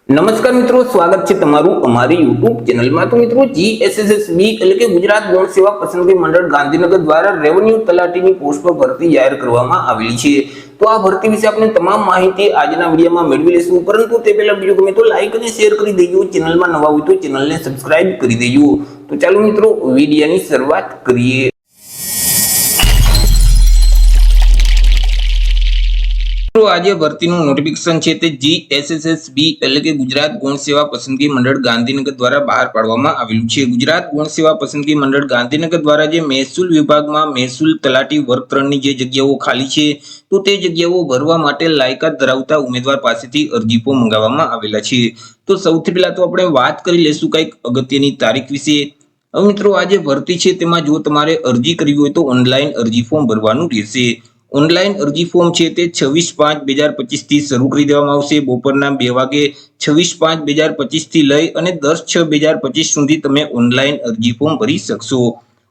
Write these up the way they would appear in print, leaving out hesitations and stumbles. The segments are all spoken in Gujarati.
નમસ્કાર મિત્રો, સ્વાગત છે તમારું અમારી યુટ્યુબ ચેનલમાં। તો મિત્રો, જીએસએસબી એટલે કે ગુજરાત ગૌણ સેવા પસંદગી મંડળ ગાંધીનગર દ્વારા રેવન્યુ તલાટીની પોસ્ટ પર ભરતી જાહેર કરવામાં આવેલી છે। તો આ ભરતી વિશે આપણે તમામ માહિતી આજના વિડીયોમાં મેળવી લેશું, પરંતુ તે પહેલા વિડીયો ગમે તો લાઈક અને શેર કરી દેજો। ચેનલમાં નવા હોય તો ચેનલને સબસ્ક્રાઇબ કરી દેજો। તો ચાલો મિત્રો, વિડીયોની શરૂઆત કરીએ। આજે ભરતીનું નોટિફિકેશન છે તે જીએસએસબી એટલે કે ગુજરાત ગૌણ સેવા પસંદગી મંડળ ગાંધીનગર દ્વારા બહાર પાડવામાં આવેલું છે। ગુજરાત ગૌણ સેવા પસંદગી મંડળ ગાંધીનગર દ્વારા જે મહેસૂલ વિભાગમાં મહેસૂલ તલાટી વર્ગ 3 ની જે જગ્યાઓ ખાલી છે, તો તે જગ્યાઓ ભરવા માટે લાયકાત ધરાવતા ઉમેદવાર પાસેથી અરજી ફોર્મ મંગાવવામાં આવેલા છે। તો સૌથી પહેલા તો આપણે વાત કરી લેશું કંઈક અગત્યની તારીખ વિશે। હવે મિત્રો, આ જે ભરતી છે તેમાં જો તમારે અરજી કરવી હોય તો ઓનલાઈન અરજી ફોર્મ ભરવાનું રહેશે। ઓનલાઈન અરજી ફોર્મ છે તે 26/5/2025 થી શરૂ કરી દેવામાં આવશે। બપોરના 2 વાગે 26/5/2025 થી લઈ અને 10/6/2025 સુધી તમે ઓનલાઈન અરજી ફોર્મ ભરી શકશો।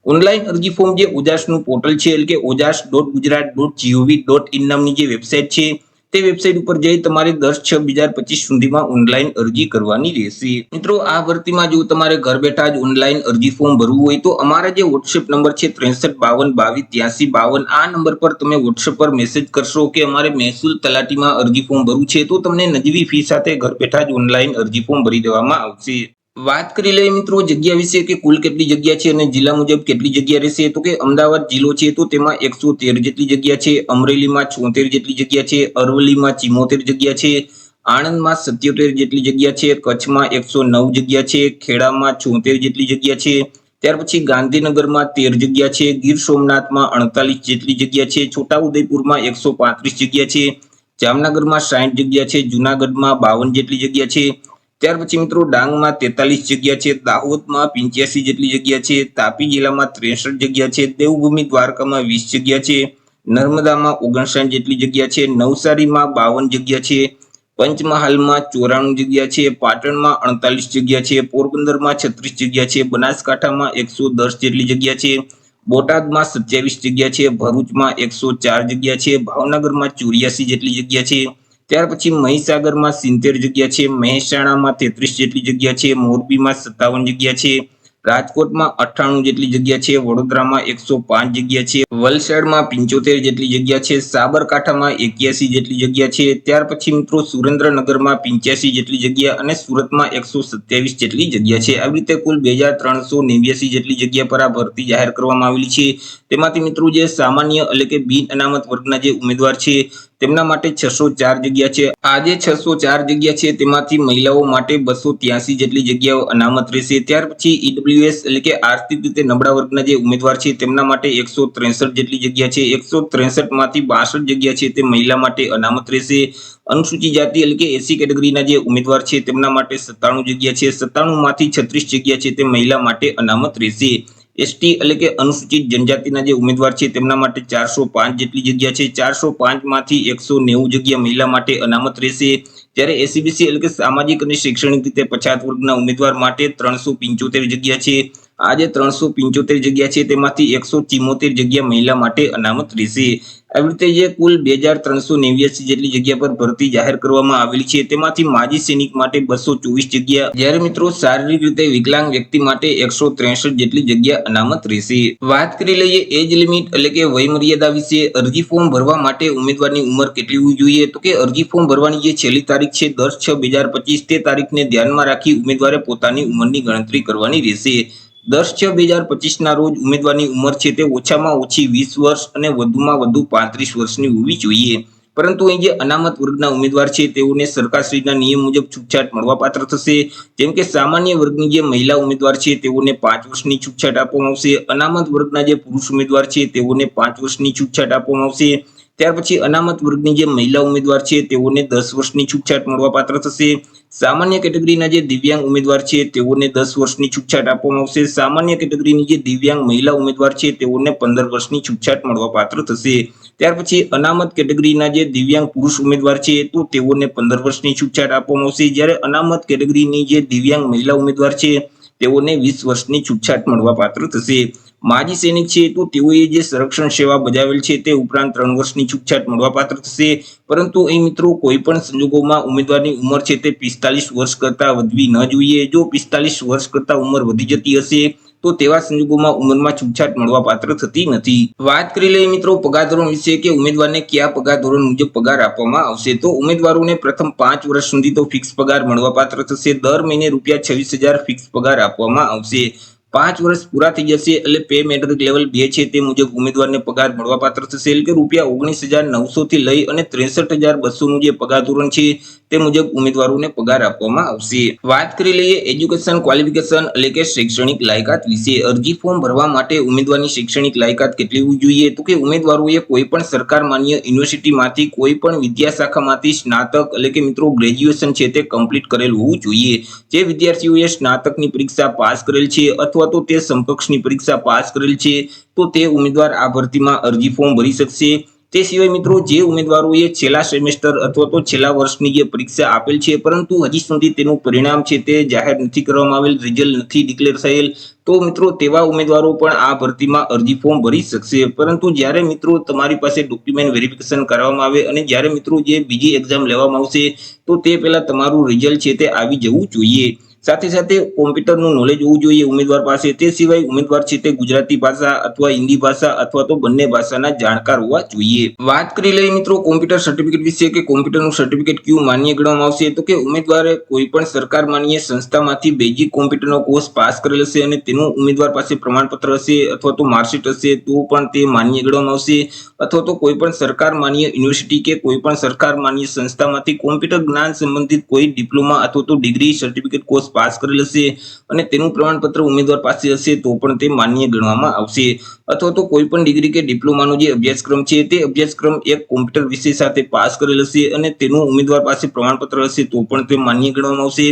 ઓનલાઈન અરજી ફોર્મ જે ઓજાસનું પોર્ટલ છે એટલે કે ojas.gujarat.gov.in નામની જે વેબસાઇટ છે તે વેબસાઇટ ઉપર જઈ તમારે 10/6/2025 સુધીમાં ઓનલાઈન અરજી કરવાની રહેશે। મિત્રો, આ ભરતીમાં જો તમારે ઘર બેઠા જ ઓનલાઈન અરજી ફોર્મ ભરવું હોય તો અમારા જે વોટ્સએપ નંબર છે 6352228352, આ નંબર પર તમે વોટ્સએપ પર મેસેજ કરશો કે અમારે મહેસૂલ તલાટીમાં અરજી ફોર્મ ભરવું છે, તો તમને નજીવી ફી સાથે ઘર બેઠા જ ઓનલાઈન અરજી ફોર્મ ભરી દેવામાં આવશે। વાત કરી લઈએ મિત્રો જગ્યા વિશે કે કુલ કેટલી જગ્યા છે અને જિલ્લા મુજબ કેટલી જગ્યા રહેશે। તો કે અમદાવાદ જિલ્લો છે તો તેમાં 113 જેટલી જગ્યા છે, અમરેલીમાં 74 જેટલી જગ્યા છે, અરવલ્લીમાં 74 જગ્યા છે, આણંદમાં 77 જેટલી જગ્યા છે, કચ્છમાં 109 જગ્યા છે, ખેડામાં 74 જેટલી જગ્યા છે, ત્યાર પછી ગાંધીનગરમાં 13 જગ્યા છે, ગીર સોમનાથમાં 48 જેટલી જગ્યા છે, છોટાઉદેપુરમાં 135 જગ્યા છે, જામનગરમાં 60 જગ્યા છે, જુનાગઢમાં 52 જેટલી જગ્યા છે, ત્યાર પછી મિત્રો ડાંગમાં 43 જગ્યા છે, દાહોદમાં 85 જેટલી જગ્યા છે, તાપી જિલ્લામાં 63 જગ્યા છે, દેવભૂમિ દ્વારકામાં 20 જગ્યા છે, નર્મદામાં 59 જેટલી જગ્યા છે, નવસારીમાં 52 જગ્યા છે, પંચમહાલમાં 94 જગ્યા છે, પાટણમાં 48 જગ્યા છે, પોરબંદરમાં 36 જગ્યા છે, બનાસકાંઠામાં 110 જેટલી જગ્યા છે, બોટાદમાં 27 જગ્યા છે, ભરૂચમાં 104 જગ્યા છે, ભાવનગરમાં 84 જેટલી જગ્યા છે, ત્યાર પછી મહીસાગરમાં 70 જગ્યા છે, મહેસાણામાં 33 જેટલી જગ્યા છે, મોરબીમાં 57 જગ્યા છે, રાજકોટમાં 98 જેટલી જગ્યા છે, વડોદરામાં 105 જગ્યા છે, વલસાડમાં 75 જેટલી જગ્યા છે, સાબરકાંઠામાં 81 જેટલી જગ્યા છે, ત્યાર પછી મિત્રો સુરેન્દ્રનગરમાં 85 જેટલી જગ્યા અને સુરતમાં 127 જેટલી જગ્યા છે। આવી રીતે કુલ 2389 જેટલી જગ્યા પર આ ભરતી જાહેર કરવામાં આવેલી છે। તેમાંથી મિત્રો જે સામાન્ય એટલે કે બિન અનામત વર્ગના જે ઉમેદવાર છે તેમના માટે 604 જગ્યા છે। આ જે 604 જગ્યા છે તેમાંથી મહિલાઓ માટે 283 જેટલી જગ્યાઓ અનામત રહેશે। ત્યાર પછી ઈડબ્લ્યુએસ એટલે કે આર્થિક રીતે નબળા વર્ગના જે ઉમેદવાર છે તેમના માટે 163 જેટલી જગ્યા છે। 163 માંથી 62 જગ્યા છે તે મહિલા માટે અનામત રહેશે। અનુસૂચિત જાતિ એટલે કે એસી કેટેગરીના જે ઉમેદવાર છે તેમના માટે 97 જગ્યા છે। 97 માંથી 36 જગ્યા છે તે મહિલા માટે અનામત રહેશે। એસટી એટલે કે અનુસૂચિત જનજાતિના જે ઉમેદવાર છે તેમના માટે 405 જેટલી જગ્યા છે। 405 માંથી 190 જગ્યા મહિલા માટે અનામત રહેશે। જ્યારે એસસીબીસી એટલે કે સામાજિક અને શૈક્ષણિક રીતે પછાત વર્ગના ઉમેદવાર માટે 375 જગ્યા છે। આ જે 375 જગ્યા છે તેમાંથી 174 જગ્યા મહિલા માટે અનામત રહેશે। આવી રીતે જે કુલ 2389 જેટલી જગ્યા પર ભરતી જાહેર કરવામાં આવેલી છે તેમાંથી માજી સૈનિક માટે 224 જગ્યા, જ્યારે મિત્રો શારીરિક રીતે વિકલાંગ વ્યક્તિ માટે 163 જેટલી જગ્યા અનામત રહેશે। વાત કરી લઈએ એજ લિમિટ એટલે કે વય મર્યાદા વિશે। અરજી ફોર્મ ભરવા માટે ઉમેદવારની ઉંમર કેટલી હોવી જોઈએ? તો કે અરજી ફોર્મ ભરવાની જે છેલ્લી તારીખ છે 10/6/2025 તે તારીખને ધ્યાનમાં રાખી ઉમેદવારે પોતાની ઉંમરની ગણતરી કરવાની રહેશે। 10/6/2025 ના રોજ ઉમેદવારની ઉંમર છે તે ઓછામાં ઓછી 20 વર્ષ અને વધુમાં વધુ 35 વર્ષની હોવી જોઈએ। પરંતુ અહીં જે અનામત વર્ગના ઉમેદવાર છે તેઓને સરકારશ્રીના નિયમ મુજબ છૂટછાટ મળવાપાત્ર થશે। જેમ કે સામાન્ય વર્ગની જે મહિલા ઉમેદવાર છે તેઓને 5 વર્ષની છૂટછાટ આપવામાં આવશે। અનામત વર્ગના જે પુરુષ ઉમેદવાર છે તેઓને 5 વર્ષની છૂટછાટ આપવામાં આવશે। ત્યાર પછી અનામત વર્ગની જે મહિલા ઉમેદવાર છે તેઓને 10 વર્ષની છૂટછાટ મળવાપાત્ર થશે। સામાન્ય કેટેગરીના જે દિવ્યાંગ ઉમેદવાર છે તેઓને 10 વર્ષની છૂટછાટ આપવામાં આવશે। સામાન્ય કેટેગરીની જે દિવ્યાંગ મહિલા ઉમેદવાર છે તેઓને 15 વર્ષની છૂટછાટ મળવાપાત્ર થશે। ત્યાર પછી અનામત કેટેગરીના જે દિવ્યાંગ પુરુષ ઉમેદવાર છે તો તેઓને 15 વર્ષની છૂટછાટ આપવામાં આવશે। જ્યારે અનામત કેટેગરીની જે દિવ્યાંગ મહિલા ઉમેદવાર છે તેઓને 20 વર્ષની છૂટછાટ મળવાપાત્ર થશે। માજી સૈનિક છે તો તેઓએ જે સંરક્ષણ સેવા બજાવેલ છે તે ઉપરાંત 3 વર્ષની છૂટછાટ મળવાપાત્ર થશે, પરંતુ અહીં મિત્રો કોઈ પણ સંજોગોમાં ઉમેદવારની ઉંમર છે તે 45 વર્ષ કરતા વધવી ન જોઈએ. જો 45 વર્ષ કરતા ઉંમર વધી જતી હશે તો તેવા સંજોગોમાં ઉંમરમાં છૂટછાટ મળવાપાત્ર થતી નથી. વાત કરી લઈએ મિત્રો પગાર ધોરણ વિશે કે ઉમેદવારને કયા પગાર ધોરણ મુજબ પગાર આપવામાં આવશે. તો ઉમેદવારોને પ્રથમ 5 વર્ષ સુધી તો ફિક્સ પગાર મળવાપાત્ર થશે. દર મહિને ₹26,000 ફિક્સ પગાર આપવામાં આવશે. 5 વર્ષ પૂરા થઈ જશે એટલે પે મેટ્રિક લેવલ 2 છે તે મુજબ ઉમેદવારને પગાર મળવાપાત્ર થશે, એટલે કે ₹19,900 થી લઈ અને 63,200 નું જે પગાર ધોરણ છે તે મુજબ ઉમેદવારોને પગાર આપવામાં આવશે. વાત કરી લઈએ એજ્યુકેશન ક્વોલિફિકેશન એટલે કે શૈક્ષણિક લાયકાત વિશે. અરજી ફોર્મ ભરવા માટે ઉમેદવારની શૈક્ષણિક લાયકાત કેટલી હોવી જોઈએ? તો કે ઉમેદવારોએ કોઈ પણ સરકાર માન્ય યુનિવર્સિટીમાંથી કોઈ પણ વિદ્યાશાખામાંથી સ્નાતક એટલે કે મિત્રો ગ્રેજ્યુએશન છે તે કમ્પ્લીટ કરેલ હોવું જોઈએ. જે વિદ્યાર્થીઓએ સ્નાતકની પરીક્ષા પાસ કરેલ છે અથવા તો તે સમકક્ષની પરીક્ષા પાસ કરેલ છે તો તે ઉમેદવાર આ ભરતીમાં અરજી ફોર્મ ભરી શકશે. તે સિવાય મિત્રો જે ઉમેદવારોએ છેલ્લા સેમેસ્ટર અથવા તો છેલ્લા વર્ષની જે પરીક્ષા આપેલ છે પરંતુ હજી સુધી તેનું પરિણામ છે તે જાહેર નથી કરવામાં આવેલ, રિઝલ્ટ નથી ડિક્લેર થયેલ, તો મિત્રો તેવા ઉમેદવારો પણ આ ભરતીમાં અરજી ફોર્મ ભરી શકશે. પરંતુ જ્યારે મિત્રો તમારી પાસે ડોક્યુમેન્ટ વેરિફિકેશન કરવામાં આવે અને જ્યારે મિત્રો જે બીજી એક્ઝામ લેવામાં આવશે તો તે પહેલા તમારું રિઝલ્ટ છે તે આવી જવું જોઈએ. સાથે સાથે કોમ્પ્યુટરનું નોલેજ હોવું જોઈએ ઉમેદવાર પાસે. તે સિવાય ઉમેદવાર છે તે ગુજરાતી ભાષા અથવા હિન્દી ભાષા અથવા તો બંને ભાષાના જાણકાર હોવા જોઈએ. વાત કરી લઈએ મિત્રો કોમ્પ્યુટર સર્ટિફિકેટ વિશે કે કોમ્પ્યુટરનું સર્ટિફિકેટ કયું માન્ય ગણવામાં આવશે. તો કે ઉમેદવારે કોઈ પણ સરકાર માન્ય સંસ્થામાંથી બેઝિક કોમ્પ્યુટરનો કોર્સ પાસ કરેલ હશે અને તેનું ઉમેદવાર પાસે પ્રમાણપત્ર હશે અથવા તો માર્કશીટ હશે તો પણ તે માન્ય ગણવામાં આવશે. અથવા તો કોઈ પણ સરકાર માન્ય યુનિવર્સિટી કે કોઈ પણ સરકાર માન્ય સંસ્થામાંથી કોમ્પ્યુટર જ્ઞાન સંબંધિત કોઈ ડિપ્લોમા અથવા તો ડિગ્રી સર્ટિફિકેટ કોર્સ પાસ કરેલ હશે અને તેનું પ્રમાણપત્ર ઉમેદવાર પાસે હશે તો પણ તે માન્ય ગણવામાં આવશે. અથવા તો કોઈ પણ ડિગ્રી કે ડિપ્લોમાનો જે અભ્યાસક્રમ છે તે અભ્યાસક્રમ એક કોમ્પ્યુટર વિષય સાથે પાસ કરેલ હશે અને તેનું ઉમેદવાર પાસે પ્રમાણપત્ર હશે તો પણ તે માન્ય ગણવામાં આવશે.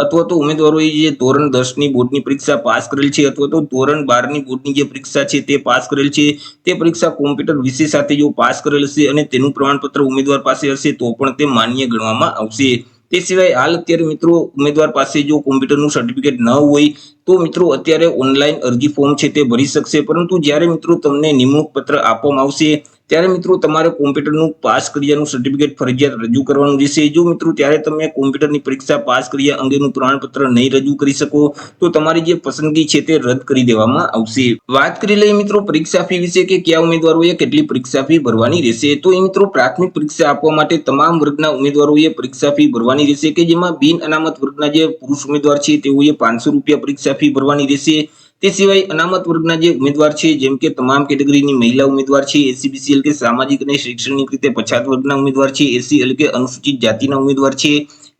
અથવા તો ઉમેદવારોએ જે ધોરણ 10 ની બોર્ડની પરીક્ષા પાસ કરેલ છે અથવા તો ધોરણ 12 ની બોર્ડની જે પરીક્ષા છે તે પાસ કરેલ છે તે પરીક્ષા કોમ્પ્યુટર વિષય સાથે જો પાસ કરેલ હશે અને તેનું પ્રમાણપત્ર ઉમેદવાર પાસે હશે તો પણ તે માન્ય ગણવામાં આવશે. તે સિવાય હાલ અત્યારે મિત્રો ઉમેદવાર પાસે જો કોમ્પ્યુટરનું સર્ટિફિકેટ ન હોય તો મિત્રો અત્યારે ઓનલાઈન અરજી ફોર્મ છે તે ભરી શકશે, પરંતુ જ્યારે મિત્રો તમને નિમણૂક પત્ર આપવામાં આવશે ત્યારે મિત્રો તમારે કોમ્પ્યુટરનું પાસ કર્યાનું સર્ટિફિકેટ ફરજિયાત રજૂ કરવાનું રહેશે. જો મિત્રો ત્યારે તમે કોમ્પ્યુટરની પરીક્ષા પાસ કર્યા અંગેનું પ્રમાણપત્ર નહીં રજૂ કરી શકો તો તમારી જે પસંદગી છે તે રદ કરી દેવામાં આવશે. વાત કરી લઈએ મિત્રો પરીક્ષા ફી વિશે કે કયા ઉમેદવારોએ કેટલી પરીક્ષા ફી ભરવાની રહેશે. તો એ મિત્રો પ્રાથમિક પરીક્ષા આપવા માટે તમામ વર્ગના ઉમેદવારોએ પરીક્ષા ફી ભરવાની રહેશે, કે જેમાં બિન અનામત વર્ગના જે પુરુષ ઉમેદવાર છે તેઓએ ₹500 પરીક્ષા ફી ભરવાની રહેશે. તે સિવાય અનામત વર્ગના જે ઉમેદવાર છે જેમ કે તમામ કેટેગરીની મહિલા ઉમેદવાર છે, એસસી-બીસી એટલે કે સામાજિક અને શૈક્ષણિક રીતે પછાત વર્ગના ઉમેદવાર છે, એસસી એટલે કે અનુસૂચિત જાતિના ઉમેદવાર છે,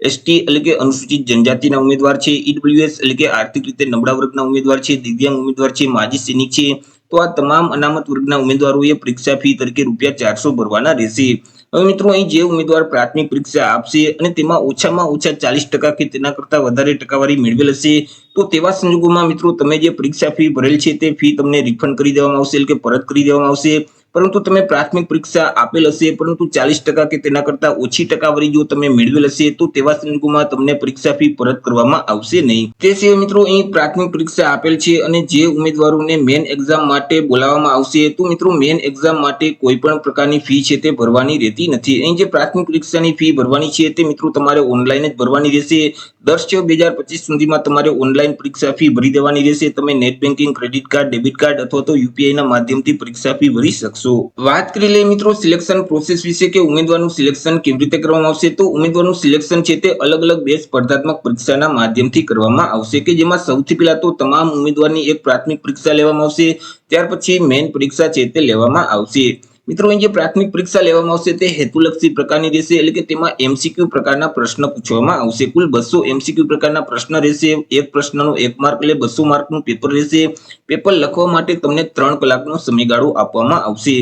એસટી એટલે કે અનુસૂચિત જનજાતિના ઉમેદવાર છે, ઈડબ્લ્યુએસ એટલે કે આર્થિક રીતે નબળા વર્ગના ઉમેદવાર છે, દિવ્યાંગ ઉમેદવાર છે, માજી સૈનિક છે, તો આ તમામ અનામત વર્ગના ઉમેદવારોએ પરીક્ષા ફી તરીકે ₹400 ભરવાના રહેશે. હવે મિત્રો અહીં જે ઉમેદવાર પ્રાથમિક પરીક્ષા આપશે અને તેમાં ઓછામાં ઓછા 40% કે તેના કરતા વધારે ટકાવારી મેળવેલ હશે તો તેવા સંજોગોમાં મિત્રો તમે જે પરીક્ષા ફી ભરેલ છે તે ફી તમને રિફંડ કરી દેવામાં આવશે એટલે કે પરત કરી દેવામાં આવશે. પરંતુ તમે પ્રાથમિક પરીક્ષા આપેલ હશે પરંતુ 40% કે તેના કરતા ઓછી ટકાવારી જો તમે મેળવેલ હશે તો તેવા સંજોગોમાં તમને પરીક્ષા ફી પરત કરવામાં આવશે નહીં. તે સિવાય મિત્રો અહીં પ્રાથમિક પરીક્ષા આપેલ છે અને જે ઉમેદવારોને મેન એક્ઝામ માટે બોલાવવામાં આવશે તો મિત્રો મેન એક્ઝામ માટે કોઈ પણ પ્રકારની ફી છે તે ભરવાની રહેતી નથી. અહીં જે પ્રાથમિક પરીક્ષાની ફી ભરવાની છે તે મિત્રો તમારે ઓનલાઈન જ ભરવાની રહેશે. 10/6/2025 સુધીમાં તમારે ઓનલાઈન પરીક્ષા ફી ભરી દેવાની રહેશે. તમે net banking, credit card, debit card અથવા તો યુપીઆઈ ના માધ્યમથી પરીક્ષા ફી ભરી શકશો. વાત કરી લઈએ મિત્રો સિલેક્શન પ્રોસેસ વિશે કે ઉમેદવારનું સિલેક્શન કેવી રીતે કરવામાં આવશે. તો ઉમેદવારનું સિલેક્શન છે તે અલગ અલગ 2 સ્પર્ધાત્મક પરીક્ષાના માધ્યમથી કરવામાં આવશે, કે જેમાં સૌથી પહેલા તો તમામ ઉમેદવારની એક પ્રાથમિક પરીક્ષા લેવામાં આવશે, ત્યાર પછી મેઇન પરીક્ષા છે તે લેવામાં આવશે. મિત્રો અહીં જે પ્રાથમિક પરીક્ષા લેવામાં આવશે તે હેતુલક્ષી પ્રકારની રહેશે, એટલે કે તેમાં એમસીક્યુ પ્રકારના પ્રશ્ન પૂછવામાં આવશે. કુલ 200 એમસીક્યુ પ્રકારના પ્રશ્ન રહેશે. એક પ્રશ્નનો 1 માર્ક એટલે 200 માર્કનું પેપર રહેશે. પેપર લખવા માટે તમને 3 કલાકનો સમયગાળો આપવામાં આવશે.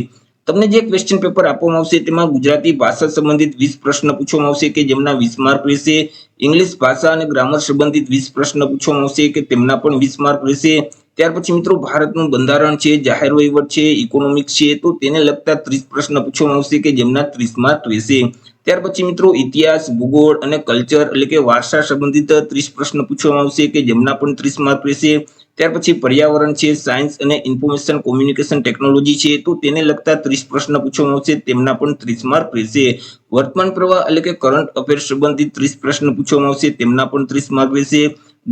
તમને જે ક્વેશ્ચન પેપર આપવામાં આવશે તેમાં ગુજરાતી ભાષા સંબંધિત 20 પ્રશ્ન પૂછવામાં આવશે કે જેમના 20 માર્ક રહેશે. ઇંગ્લિશ ભાષા અને ગ્રામર સંબંધિત 20 પ્રશ્ન પૂછવામાં આવશે કે તેમના પણ 20 માર્ક રહેશે. ત્યાર પછી મિત્રો ભારતનું બંધારણ છે, જાહેર વહીવટ છે, ઇકોનોમિક્સ છે, તો તેને લગતા 30 પ્રશ્ન પૂછવામાં આવશે કે જેમના 30 માર્ક રહેશે. ત્યાર પછી મિત્રો ઇતિહાસ, ભૂગોળ અને કલ્ચર એટલે કે વારસા સંબંધિત 30 પ્રશ્ન પૂછવામાં આવશે કે જેમના પણ 30 માર્ક રહેશે. ત્યાર પછી પર્યાવરણ છે, સાયન્સ અને ઇન્ફોર્મેશન કોમ્યુનિકેશન ટેકનોલોજી છે, તો તેને લગતા 30 પ્રશ્ન પૂછવામાં આવશે, તેમના પણ 30 માર્ક રહેશે. વર્તમાન પ્રવાહ એટલે કે કરંટ અફેર સંબંધિત 30 પ્રશ્ન પૂછવામાં આવશે, તેમના પણ 30 માર્ક રહેશે.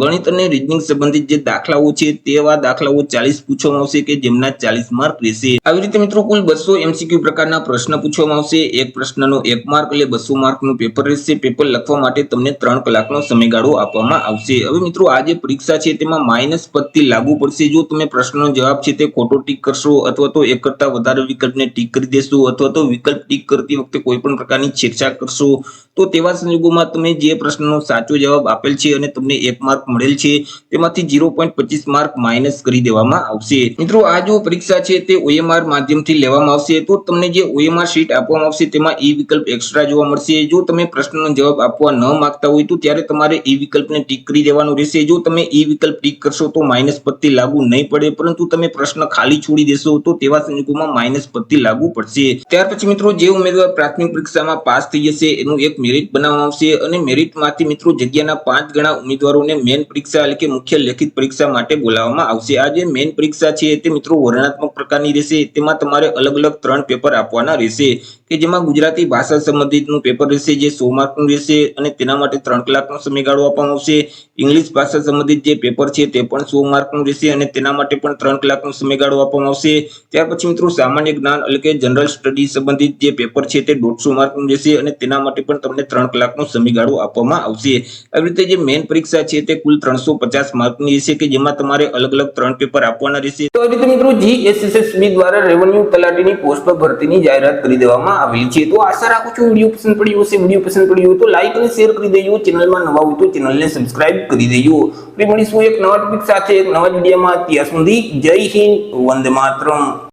ગણિત અને રીઝનિંગ સંબંધિત જે દાખલાઓ છે તેવા દાખલાઓ 40 પૂછવામાં આવશે કે જેમના 40 માર્ક રહેશે. આવી રીતે મિત્રો કુલ 200 MCQ પ્રકારના પ્રશ્ન પૂછવામાં આવશે. એક પ્રશ્નનો 1 માર્ક એટલે 200 માર્કનું પેપર રહેશે. પેપર લખવા માટે તમને 3 કલાકનો સમયગાળો આપવામાં આવશે. હવે મિત્રો આ જે પરીક્ષા છે તેમાં માઇનસ પદથી લાગુ પડશે. જો તમે પ્રશ્નનો જવાબ છે તે ખોટો ટીક કરશો અથવા તો એક કરતા વધારે વિકલ્પને ટીક કરી દેશો અથવા તો વિકલ્પ ટીક કરતી વખતે કોઈ પણ પ્રકારની છેડછાડ કરશો તો તેવા સંજોગોમાં તમે જે પ્રશ્નનો સાચો જવાબ આપેલ છે અને તમને 1 માર્ક મળેલ છે તેમાંથી 0.25 માર્ક માઇનસ કરી દેવામાં આવશે. મિત્રો આ જો પરીક્ષા છે તે OMR માધ્યમથી લેવામાં આવશે. તો તમને જે OMR શીટ આપવામાં આવશે તેમાં ઈ વિકલ્પ એક્સ્ટ્રા જોવા મળશે. જો તમે પ્રશ્નનો જવાબ આપવા ન માંગતા હોય તો ત્યારે તમારે ઈ વિકલ્પને ટીક કરી દેવાનું રહેશે. જો તમે ઈ વિકલ્પ ટીક કરશો તો માઇનસ પદથી લાગુ નહીં પડે, પરંતુ તમે પ્રશ્ન ખાલી છોડી દેશો તો તેવા સંજોગોમાં માઇનસ પદથી લાગુ પડશે. ત્યાર પછી મિત્રો જે ઉમેદવાર પ્રાથમિક પરીક્ષામાં પાસ થઈ જશે એનું એક મેરિટ બનાવવામાં આવશે અને મેરિટમાંથી મિત્રો જગ્યાના 5 ગણા ઉમેદવારોને મેન પરીક્ષા એટલે કે મુખ્ય લેખિત પરીક્ષા માટે બોલાવવામાં આવશે. આ જે મેન પરીક્ષા છે તે મિત્રો વર્ણનાત્મક પ્રકારની રહેશે. તેમાં તમારે અલગ અલગ 3 પેપર આપવાના રહેશે કે જેમાં ગુજરાતી ભાષા સંબંધિતનું પેપર રહેશે જે 100 માર્કનું રહેશે અને તેના માટે 3 કલાકનો સમયગાળો આપવામાં આવશે. ઇંગ્લિશ ભાષા સંબંધિત જે પેપર છે તે પણ 100 માર્કનું રહેશે અને તેના માટે પણ 3 કલાકનો સમયગાળો આપવામાં આવશે. ત્યાર પછી મિત્રો સામાન્ય જ્ઞાન એટલે કે જનરલ સ્ટડી સંબંધિત જે પેપર છે તે 150 માર્કનું રહેશે અને તેના માટે પણ તમને 3 કલાકનો સમયગાળો આપવામાં આવશે. આવી રીતે જે મેઇન પરીક્ષા છે તે કુલ 350 માર્કની રહેશે કે જેમાં તમારે અલગ અલગ 3 પેપર આપવાના રહેશે. તો આવી રીતે મિત્રો GSSB દ્વારા રેવન્યુ તલાટીની પોસ્ટ પર ભરતીની જાહેરાત કરી દેવામાં આવેલી છે. તો આશા રાખું છું વિડીયો પસંદ પડ્યો હશે. વિડીયો પસંદ પડ્યો હોય તો લાઈક અને શેર કરી દેજો. ચેનલમાં નવા હોય તો ચેનલને સબસ્ક્રાઇબ કરી દેજો. ફરી મળીશું એક નવા ટોપિક સાથે એક નવા વિડીયોમાં. ત્યાં સુધી જય હિન્દ, વંદે માતરમ.